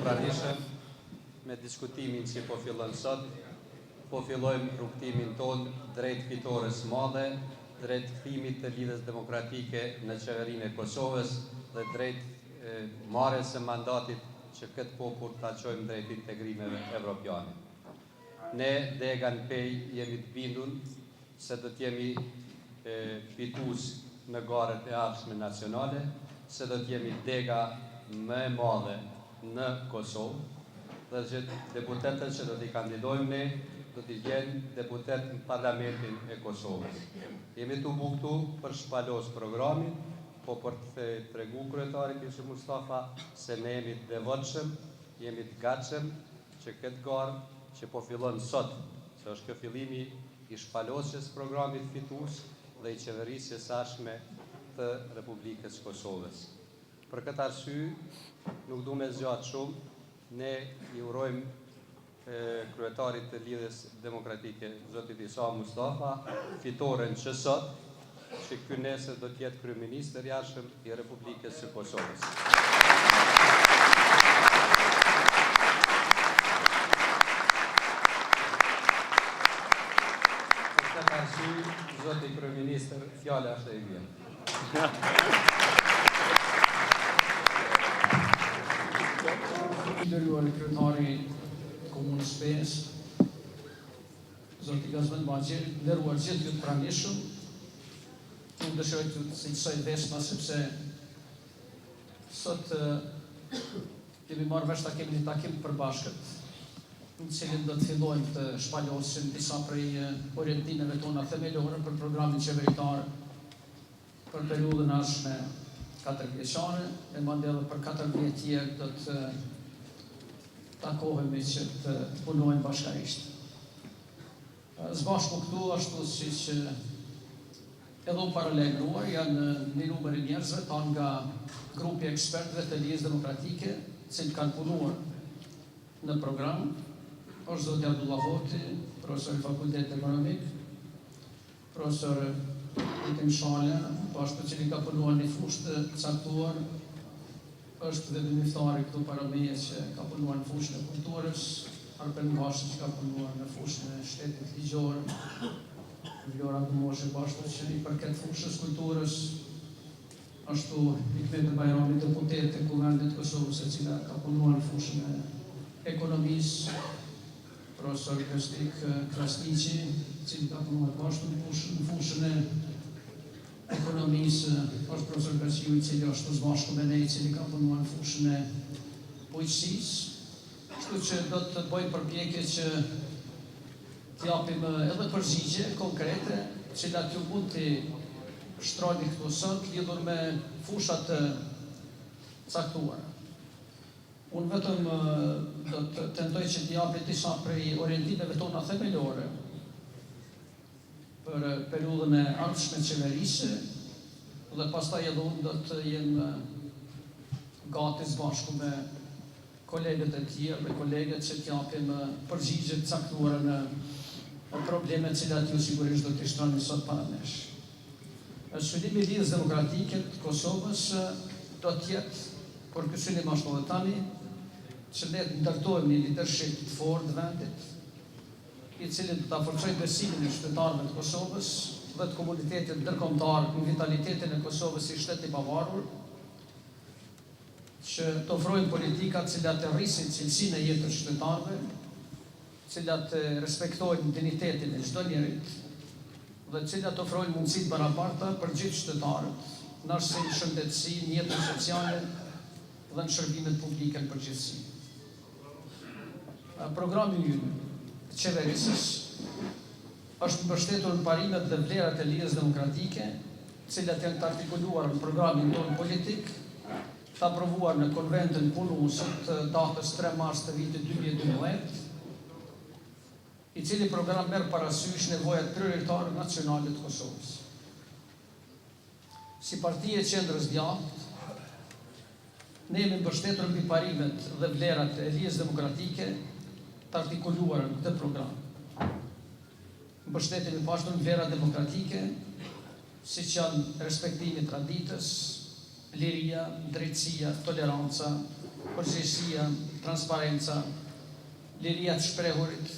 pranishëm, me diskutimin që po fillon sot, po fillojmë rrugtimin tonë drejt fitores madhe, drejt kthimit të lidhjes demokratike në qeverinë e Kosovës dhe drejt marrjes së mandatit që këtë popull ta çojmë drejt integrimeve evropiane. Ne Dega NPEI jemi të bindur se do të jemi fitues në garët e ardhshme nacionale, se do të jemi dega më e madhe në Kosovë dhe që deputetët që do t'i kandidojmë ne do t'i jenë deputet në Parlamentin e Kosovës. Jemi të buktu për shpalos programin, po për të tregu kryetari Kishë Mustafa se ne jemi të devotshëm, jemi të gatshëm që këtë garë që po fillon sot, që është kjo fillimi i shpalosjes programit fitues dhe i qeverisjes sashme të Republikës Kosovës. Për këtë arsye, nuk du me zgjatë shumë, ne i urojmë kryetarit të lidhjes demokratike, Zotit Isa Mustafa, fitoren që sot, që ky nesër do t'jetë kryeministër i jashtëm i Republikës së Kosovës. Për këtë arsye, Zoti kryeministër, fjala është e vjen. Nderuar kryetari Komunës Pes, Zoti Gazmend Baxhi, nderuar gjithë ju të pranishëm, unë dëshiroj të cilësoj vesma sepse sot kemi marrë vesh ta kemi një takim të përbashkët, në cilin do të fillojmë të shpalosim disa prej orientimeve tona themelore për programin qeveritar për periudhën ardhshme 4 vjeçare, e mandej edhe për 4 vjet tjerë do të takohemi që të punojmë bashkarisht. Zbashku këtu, ashtu siç edhe u paralajmëruar, janë një numër i njerëzve tanë nga grupi ekspertëve të lidhjes demokratike, cilët kanë punuar në program, është zoti Abdullah Hoti, profesor i Fakultetit Ekonomik, profesor Itim Shala, po ashtu që ka punuar në fushë të caktuar, është dhe dëmiftari këtu para meje që ka punuar në fushën e kulturës, Arpen Bashi që ka punuar në fushën e shtetit ligjor, Vlora Dumoshe Bashkë që i përket fushës kulturës, ashtu Hikmet Bajrami, deputet e Kuvendit të Kosovës, e cila ka punuar në fushën e ekonomisë, profesor Kështik Krasniqi, i cili ka punuar bashkë në fushën e ekonomisë, është profesor Berqiu, i cili është zbashku me ne, i cili ka punuar në fushën e bujqësisë. Kështu që do të bëjmë përpjekje që të japim edhe përgjigje konkrete, cilat ju mund të shtrojnë këtu sot, lidhur me fushat të caktuara. Unë vetëm do të tentoj që të japim disa prej orientimeve tona themelore për periudhën e ardhshme qeverisë, dhe pastaj edhe unë do të jem gati së bashku me kolegët e tjerë, me kolegët që t'japim përgjigje të caktuara në problemet cilat ju sigurisht do t'i shtroni sot para nesh. Shëllimi i lidhjes demokratike të Kosovës do t'jetë, por ky shëllim ashtu edhe tani, që ne të ndërtojmë një leadership të fortë të vendit, i cili do ta forcojë besimin e qytetarëve të Kosovës dhe të komunitetit ndërkombëtar në vitalitetin e Kosovës si shtet i pavarur, që të ofrojnë politika të cilat të rrisin cilësinë e jetës së qytetarëve, të cilat të respektojnë dinjitetin e çdo njerit dhe të cilat të ofrojnë mundësi të barabarta për gjithë qytetarët, në arsinë shëndetësi, në jetën sociale dhe në shërbimet publike në përgjithësi. Programi ynë të qeverisës është mbështetur në parimet dhe vlerat e lidhjes demokratike, të cilat janë të artikuluar në programin tonë politik, të aprovuar në konventin punuese të datës 3 mars të vitit 2012, i cili program merr parasysh nevojat prioritare nacionale të Kosovës. Si parti e qendrës djathtë, ne jemi mbështetur mbi parimet dhe vlerat e lidhjes demokratike të artikuluar në këtë program. Mbështetemi pashtu në vlera demokratike, siç janë respektimi i traditës, liria, drejtësia, toleranca, përgjegjësia, transparenca, liria të shprehurit,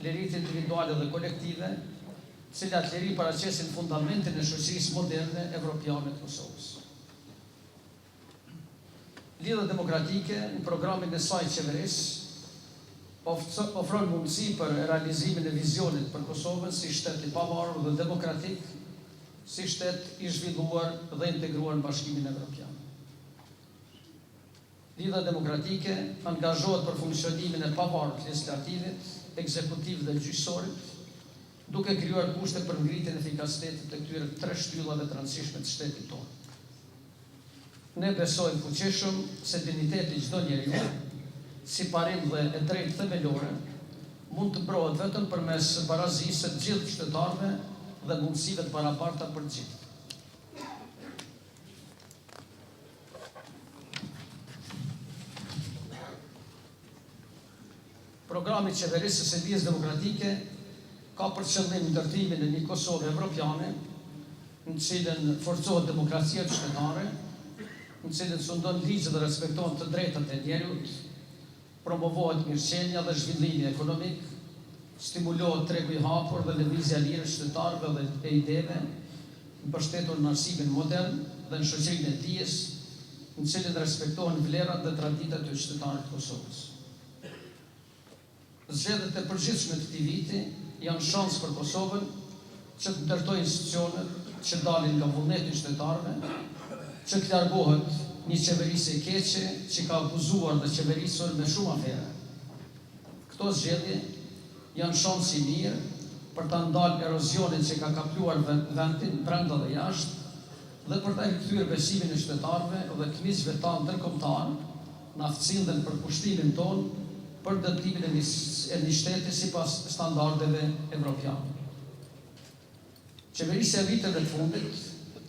lirit individuale dhe kolektive, cilat liri paraqesin fundamentin e shoqërisë moderne evropiane të Kosovës. Lidhja demokratike në programin e saj qeverisë ofron mundësi për realizimin e vizionit për Kosovën si shtet i pavarur dhe demokratik, si shtet i zhvilluar dhe integruar në Bashkimin Evropian. Lidhja demokratike angazhohet për funksionimin e pavarur të legislativit, ekzekutiv dhe gjyqësorit, duke krijuar kushte për ngritjen e efikasitetit të këtyre tre shtyllave të rëndësishme të shtetit tonë. Ne besojmë fuqishëm se digniteti çdo njeriu, si parim dhe e drejtë themelore, mund të mbrohet vetëm përmes barazisë së gjithë qytetarëve dhe mundësive të barabarta për gjithë. Programi i qeverisë së lidhjes demokratike ka për qëllim ndërtimin e një Kosovë evropiane, në cilën forcohet demokracia qytetare, në cilën sundon ligjet dhe respektohen të drejtat e njerëzit, promovohet mirëqenia dhe zhvillimi ekonomik, stimulohet tregu i hapur dhe lëvizja lirë e qytetarëve dhe e ideve, mbështetur në arsimin modern dhe në shoqërinë e dijes, në cilën respektohen vlerat dhe traditat e qytetarëve të Kosovës. Zgjedhjet e përgjithshme të këtij viti janë shans për Kosovën që të ndërtojë institucione që dalin nga vullneti i qytetarëve, që të largohet një qeverisje e keqe që ka abuzuar dhe qeverisur me shumë afere. Këto zgjedhje janë shans i mirë për ta ndalë erozionin që ka kapluar vendin brenda dhe jashtë dhe për ta rikthyer besimin e qytetarëve dhe këmishëve tanë ndërkombëtar në aftësinë dhe në përkushtimin tonë për ndërtimin e një shteti sipas standardeve evropiane. Qeverisja e viteve të fundit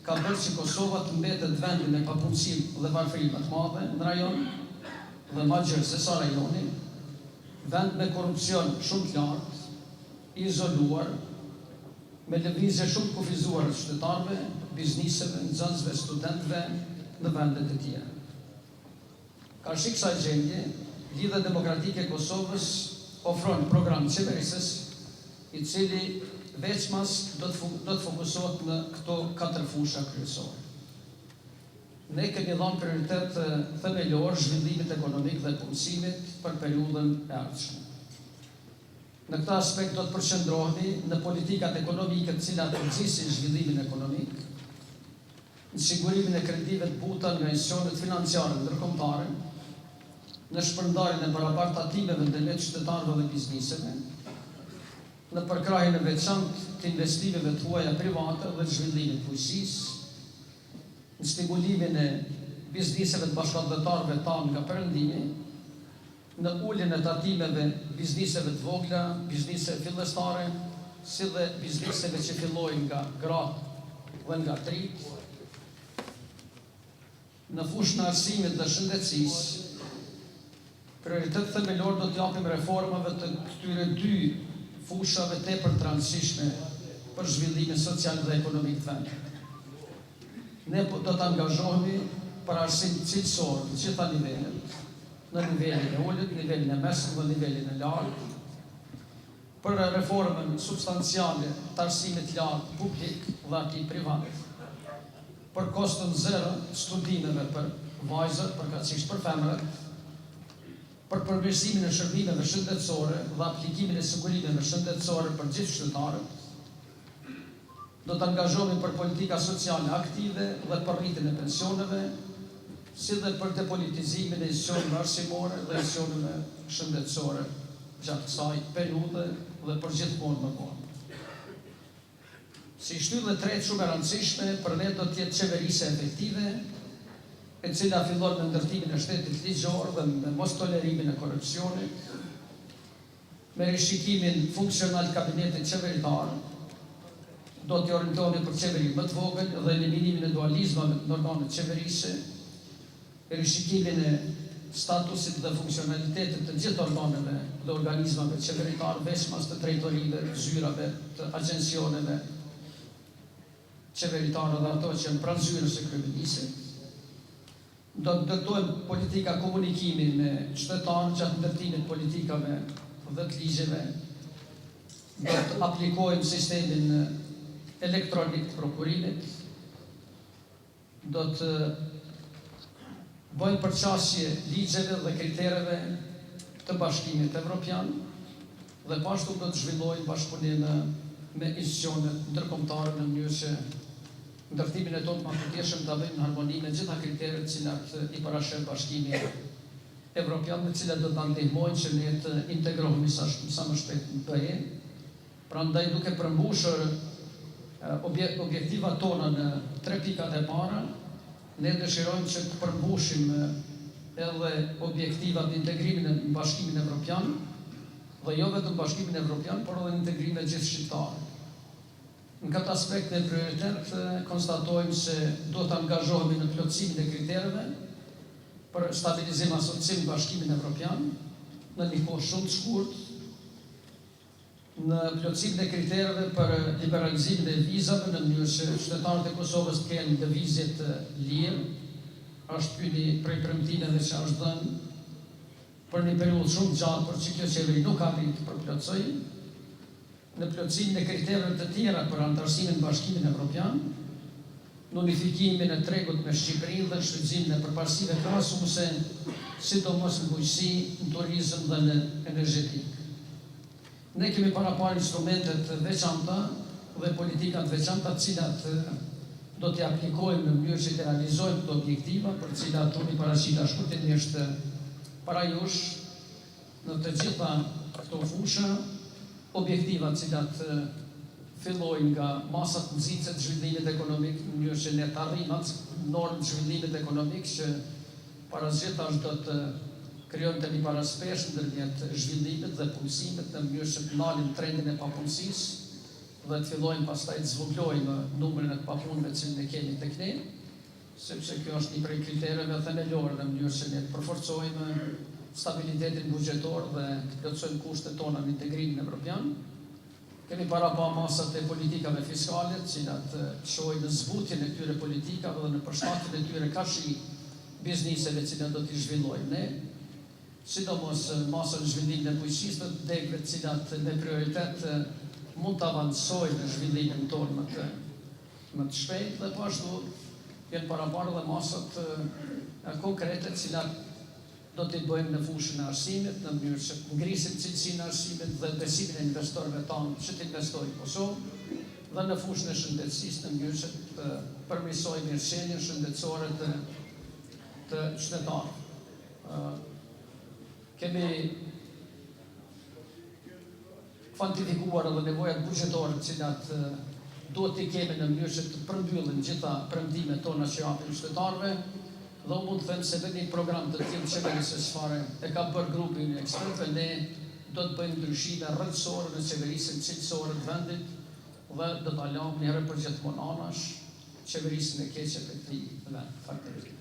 ka bërë që Kosova të mbetet vendin e papunësim dhe varfëri më të madhe në rajon dhe ma gjërë se sa rajoni, vend me korupcion shumë të lartë, izoluar, me lëvizje shumë kufizuar të qytetarëve, bizniseve, nxënësve, studentëve në vendet e tjera. Ka shik kësaj gjendje, Lidhja Demokratike e Kosovës ofron program qeverisës i cili veçmas do të fokusohet në këto 4 fusha kryesore. Ne kemi dhënë prioritet themelor zhvillimit ekonomik dhe punësimit për periudhën e ardhshme. Në këtë aspekt do të përqendrohemi në politikat ekonomike të cilat përgjigjësin zhvillimin ekonomik, në sigurimin e kredive të buta nga institucionet financiare ndërkombëtare, në shpërndarjen e barabartë të ativeve ndërmjet qytetarëve dhe bizniseve, në përkrahjen e veçantë të investimeve të huaja private dhe zhvillimit fuqisë, në stimulimin e bizniseve të bashkëdhëtarëve tanë nga perëndimi, në uljen e tatimeve bizniseve të vogla, bizniseve fillestare, si dhe bizniseve që fillojnë nga gratë dhe nga trit, në fushën e arsimit dhe shëndetësisë. Prioritet themelor do të japim reformave të këtyre 2 fushave tepër të rëndësishme për zhvillimin social dhe ekonomik të vendit. Ne do të angazhohemi për arsim cilësor në gjitha nivelet, në nivelin e ulët, nivelin e mesëm dhe nivelin e lartë, për reformën substanciale të arsimit lartë publik dhe ati privat, për kostën zero studimeve për vajzët, përkatësisht për femrat, për përmirësimin e shërbimeve shëndetësore dhe aplikimin e sigurimeve shëndetësore për gjithë qytetarët. Do të angazhohemi për politika sociale aktive dhe për rritjen e pensioneve, si dhe për depolitizimin e institucioneve arsimore dhe institucioneve shëndetësore gjatë kësaj periudhe dhe për gjithmonë më vonë. Si shtyllë e tretë shumë e rëndësishme, për ne do të jetë qeverisja efektive, e cila fillon me ndërtimin e shtetit ligjor dhe me mos tolerimin e korrupsionit, me rishikimin funksional të kabinetit qeveritar, do të orientohemi për qeveri më të vogël dhe eliminimin e dualizmave në organet qeverisë, rishikimin e statusit dhe funksionalitetit të gjithë organeve dhe organizmave qeveritar, veçmas të drejtorive, zyrave, të agjencioneve qeveritare dhe ato që janë pranë zyrës së kryeministit, Do të ndërtojmë politika komunikimi me qytetarë gjatë ndërtimit politikave dhe të ligjeve. Do të aplikojmë sistemin elektronik të prokurimit. Do të bëjmë përqasje ligjeve dhe kritereve të Bashkimit Evropian dhe pashtu do të zhvillojmë bashkëpunim me institucionet ndërkombëtare në mënyrë që ndërtimin e tonë pakuteshëm të bëjmë në harmoni me gjitha kriteret të cilat i parashet Bashkimi Evropian, të cilat do të ndihmojnë që ne të integrohemi sa më shpejt në BE. Prandaj duke përmbushur objektivat tona në 3 pikat e para, ne dëshirojmë që të përmbushim edhe objektivat në integrimin në Bashkimin Evropian, dhe jo vetëm Bashkimin Evropian, por edhe në integrimin e gjithë shqiptarë. Në këtë aspekt e prioritet, konstatojmë se do të angazhohemi në plotësimin e kritereve për stabilizim asocim Bashkimin Evropian në një kohë shumë të shkurt, në plotësimin e kritereve për liberalizimin e vizave në mënyrë që qytetarët e Kosovës të kenë lëvizje të lirë, është ky një prej premtimeve që është dhënë për një periudhë shumë gjatë, por që kjo qeveri nuk arrit të përplotësojë. Në plotësimin e kritereve të tjera për anëtarësimin në Bashkimin Evropian, në unifikimin e tregut me Shqipërinë dhe shfrytëzimin e përparësive krahasuese, sidomos në bujqësi, në turizëm dhe në energjetik. Ne kemi paraparë instrumentet veçanta dhe politikat veçanta të cilat do t'i aplikojmë në mënyrë që të realizojmë këto objektiva, për të cilat unë paraqita shkurtimisht para jush në të gjitha këto fusha, objektivat cilat fillojnë nga masat nxitse të zhvillimit ekonomik, në mënyrë që ne të arrijmë atë normë të zhvillimit ekonomik që parazgjitash do të krijojmë të një paraspesh ndërmjet zhvillimit dhe punësimit në mënyrë që të ndalim trendin e papunësisë dhe të fillojmë pastaj të zvoglojmë numrin e të papunëve që ne kemi tek ne, sepse kjo është një prej kritereve themelore në mënyrë që ne të përforcojmë stabilitetin buxhetor dhe të plotësojmë kushtet tona në integrimin evropian. Kemi para pa masat e politikave fiskale, të cilat shojnë në zbutjen e këtyre politikave dhe në përshtatjen e tyre kashi bizniseve që do t'i zhvillojmë ne, sidomos masën e zhvillimit e bujqësisë të degëve të cilat me prioritet mund të avancojnë në zhvillimin tonë më të shpejt dhe pashtu janë paraparë dhe masat konkrete të cilat do t'i bëjmë në fushën e arsimit, në mënyrë që ngrisim cilësinë e arsimit dhe besimin e investorëve tanë që t'investojnë në Kosovë, dhe në fushën e shëndetësisë në mënyrë që të përmirësojmë mirëqenien shëndetësore të qytetarëve. Kemi kvantifikuar edhe nevojat buxhetore të cilat duhet t'i kemi në mënyrë që të përmbyllim gjitha premtimet tona që japim qytetarëve, dhe mund të them se vetë një program të tillë qeverisë çfarë e ka bërë grupi i ekspertëve, ne do të bëjmë ndryshime rrethësore në qeverisën cilësore të vendit dhe do ta lëmë një herë përgjithmonë anash qeverisën e keqe të këtij vend. Faleminderit.